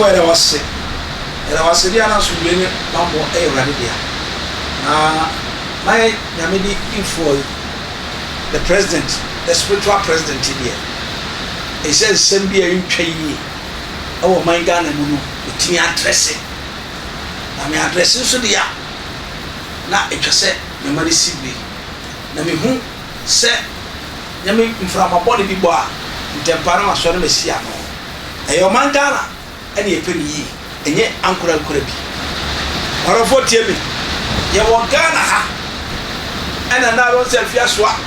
for the was sick. And I was the announced to bring Mambo a radidia. My Yamidi info the president, the spiritual president here. He says, Sembia you pay. Oh, my gun and Mulu, the tea addressing. I mean, addressing so the now it just said, the money see me. Nami who said, Yami from a body be bar, the Tempana, so let me see. A your man Ghana, and ye penny, and yet Uncle could be. Or of what you mean? You want Ghana, and another self, yes, what?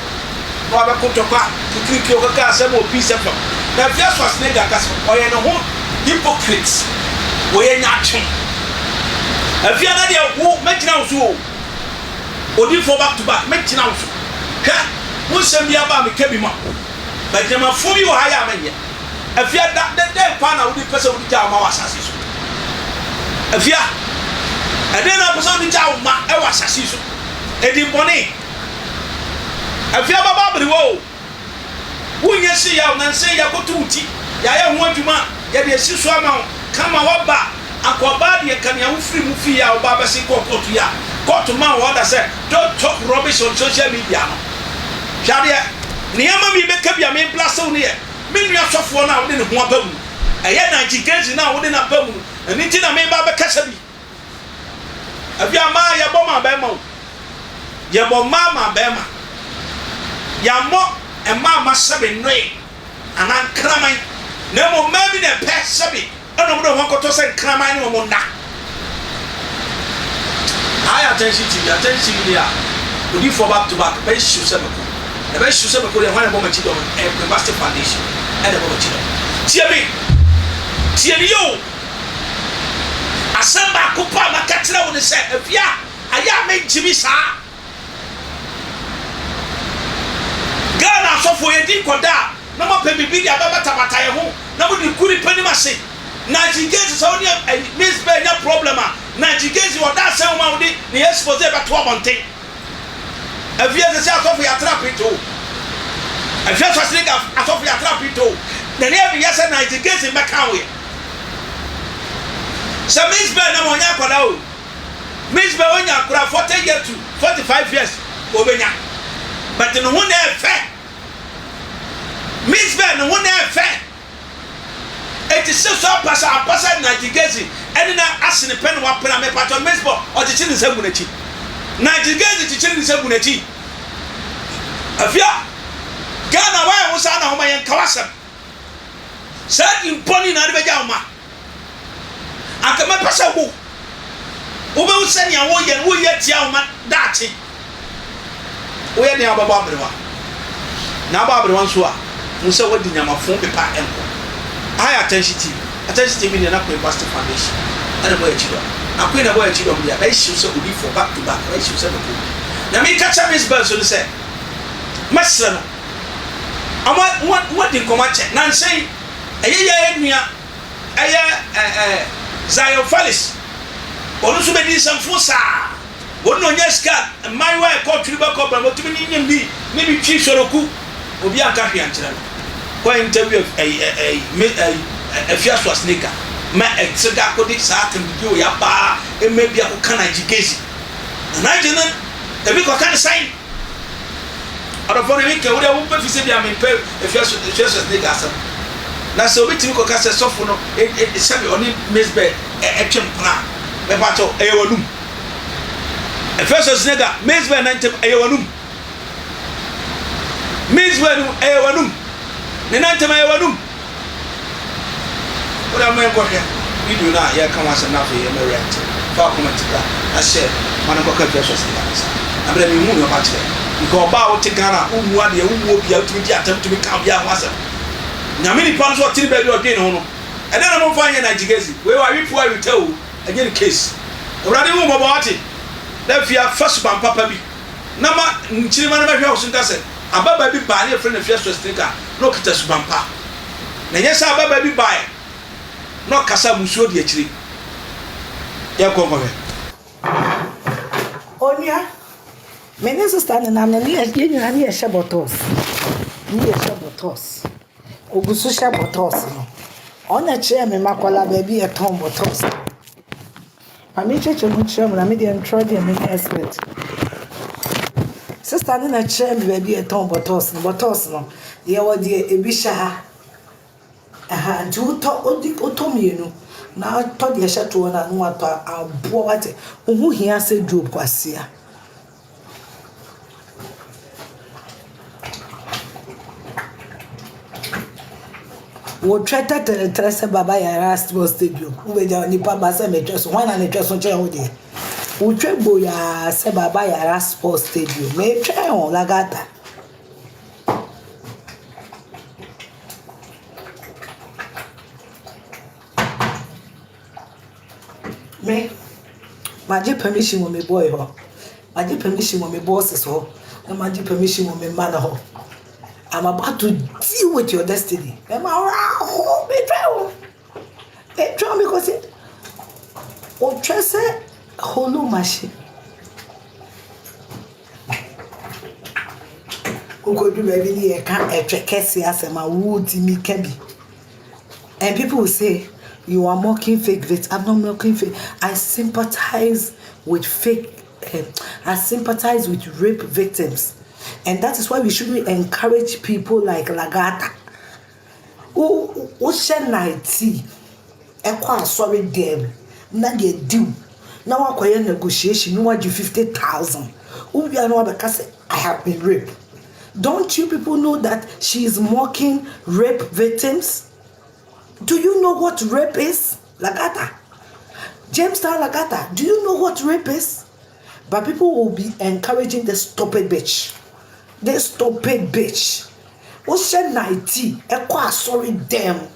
Baba Kotoka, to kick your car, some more piece of them. Now, just was niggas, or in a home, hypocrites, we're not ching. If you're not there, who make now so? Or do for back to back, make now so. Who send me about me, Kebima? But you're a fool, you hire me. If you're that day, partner with the person with the town, my assassin. If you're and then I was on the town, my assassin. Eddie Bonnet. If you're about the world, who you see out and say, I go to tea. I want to man, yet the sister amount, come out back. Aquabadi can you free Mufia or Baba Siko Kotia? Got to man what I said, don't talk rubbish on social media. Shadia, Niama me make up your main plus on here. Millions of one out in one boom. I had 90 games now within a boom, and it's in a main Baba Casabi. If you are my Yaboma Bemo, Yaboma Bema, Yamo and Mama Sabin Ray, and I'm cramming. No more maybe a pet Sabi. I don't know what to say, cramming no more. I attention to the attention here. Would you for back to back? Best shoes ever. The best shoes ever could have one moment and the master foundation and a moment. Tear you. I send back Kupa, my catcher would say, if ya, I am made Jimmy Sa Ghana, so for a deep quadra, no more baby, Baba Tabataya home, nobody could penny must say. Nigel is only a Mzbel problem. Nigel is what that sound out the expose about 12 thing. A few years out of your trap it too. A first was nigga out of your trap it too. Then every year, Nigel in Macawi. So Mzbel no one yakwadao. Mzbel when you have 40 years to 45 years over ya. But in one air fair. Mzbel no one air fair. It is so pass Gaisie, and now asking the pen one pen part of Mzbel or the chin is a buneti. Gaisie to chin is a buneti. Afia Ghana, why was I now my Kawasa? Said in Pony Nadvejama. I come up as a woo. Who will send your way and who yet Yama Dati? We are near Barbara. Now Barbara once who said what did Yama phone paper and I attention to me and Upper Pastor Foundation. And a boy children. I quit a boy children. I should say we for back to back. I should say, now me catch up Mzbel so to say, my son, I want what in Comanche. Nancy, a year, Zion Fallis. Also, made some Fusa. One no yes, cat, and my wife called Triba Cobra, but to me, maybe Chief Soroku will be a country and children. Why interview a fierce was nigger? My ex Gakodi sat and do ya bar, and maybe I can Gaisie. And I didn't, the big kind of sign. Out of one week, I would have opened to I mean, if you're just nigger. Now, so we took a cast of software, it's only Mzbel, a champion, a battle, a walloon. A first was nigger, Mzbel, a walloon. Mzbel, a walloon. The night of my walloon. What am I going here? We do not yet come as enough here, Marriott. Far from it. I said, Manaboka versus the answer. I'm letting you move about it. You go about to Ghana, who will be out to attempt to become young master. Now, many pounds what till baby or dinner. And then I'm finding Gaisie. Where are you? I will tell you again case. Already home about it. Then you have first one, Papa. Nama, Chilman house in Gasset. Abba baby buy a friend of first sticker. No Kitas Bampa. Now, yes, Abba baby buy. No Casa Musso, the tree. Oh, yeah. Many standing on the near Shabotos. Near Shabotos. Ogususha Botos. On a chair, me makola baby a tomb or toast. I mean, church and chairman, I made the entrody and expert. So standing a chair, baby a tomb or toast, but toast no. The old dear Ebisha. And two talk otomino. Now I told the chateau and what our boy who he has said, Job Quasia. We tried to trace Baba Yara Sports Stadium. We don't need Papa Sam just one and just on chair. We tried Boya say Baba Yara Sports Stadium. May try on Lagata. Me, my permission when me boy ho. My permission when me bosses ho. And my permission when me man ho. I'm about to deal with your destiny. Am I right? Be try because it. O trese holo machine. Ugo do baby ni can kesi asema wood me can be. And people will say you are mocking fake victims. I'm not mocking fake. I sympathize with I sympathize with rape victims. And that is why we shouldn't encourage people like Lagata. Who share 90? Sorry, them. Now they do. Now I acquire negotiation. No, I do 50,000. Who we are not because I have been raped. Don't you people know that she is mocking rape victims? Do you know what rape is? Lagata. Jamestown Lagata. Do you know what rape is? But people will be encouraging the stupid bitch. This stupid bitch. What's your 90? Sorry, damn.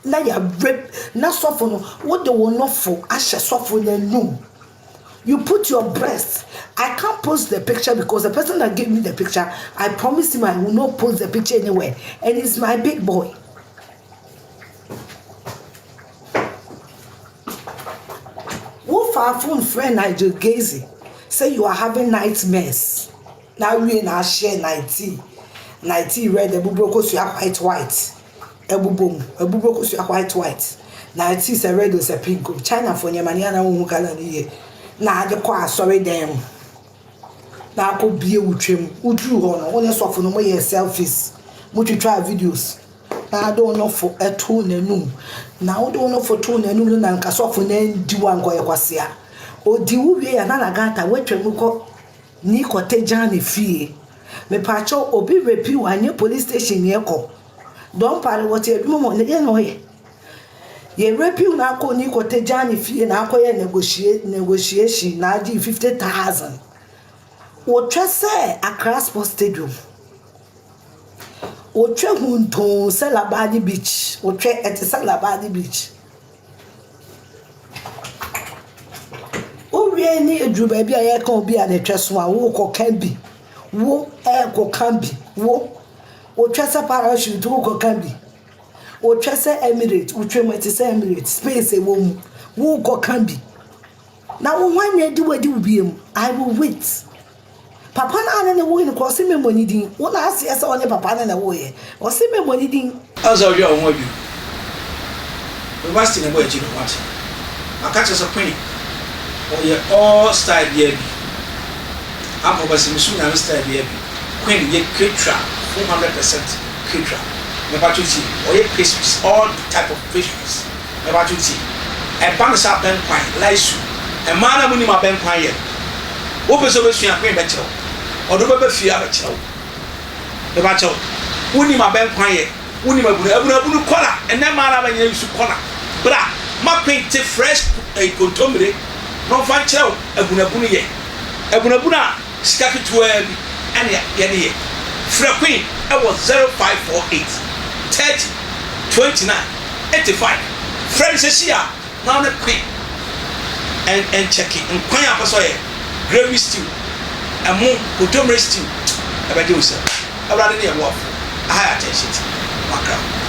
Now you rape. Now suffer. What they will not for? I shall suffer them no. You put your breast. I can't post the picture because the person that gave me the picture, I promised him I will not post the picture anywhere. And it's my big boy. What our phone friend Nigel Gaisie say you are having nightmares. Now we now share 90 red, a buboko you are white. A buboko you are white. 90 is a red or a pink. China for your maniana who can hear. Now the car, sorry, damn. Now could be a trim, who drew on, only soften away your selfies. Would you try videos? Now I don't know for a tone and noon. Now I don't know for tone and noon and casofon and do one go quasia. O diuwe anagata wetre muko ni koteja ni fie me pacho obi repi wane police station yeko don pare what e dum mo ne no ye repi na ko ni koteja ni fie na akoye negotiation na di 50,000 wo twese Accra Sports Stadium wo twe hunton Selabadi Beach wo twe et Selabadi Beach. Any drew baby, I can't be an address one walk can be. Wo air can be. Wo or Tressa parachute to walk can be. Or Tressa Emirate, which Emirate, space a woman, walk can be. Now, when you do what you be, I will wait. Papa and the woman cross him money ding. One I see us on the papa and the way, or see me money ding. As of your own, we must in a way you want. I catch us a queen. Oye all style baby. I'm over some style baby. Queen ye kitra 400% kitra. Never to see. Oye pastries, all type of pastries. Never to see. A bank up ben pine, lice. A man of money my ben pine. Open so much and queen better. Or the baby fear better. The battle. Wouldn't my ben pine. Wouldn't my blue collar and then man of a use to collar. Bra, my paint fresh a contomere. No fan chow, a bunabuni, a bunabuna, scatter to a any Queen, I was 0548 30 29 85. Friends, here, now the Queen and checking and Queen Apasoye, gravy stew, a moon, Utomre stew. I do, sir. I rather near wolf. I high attention. Macra.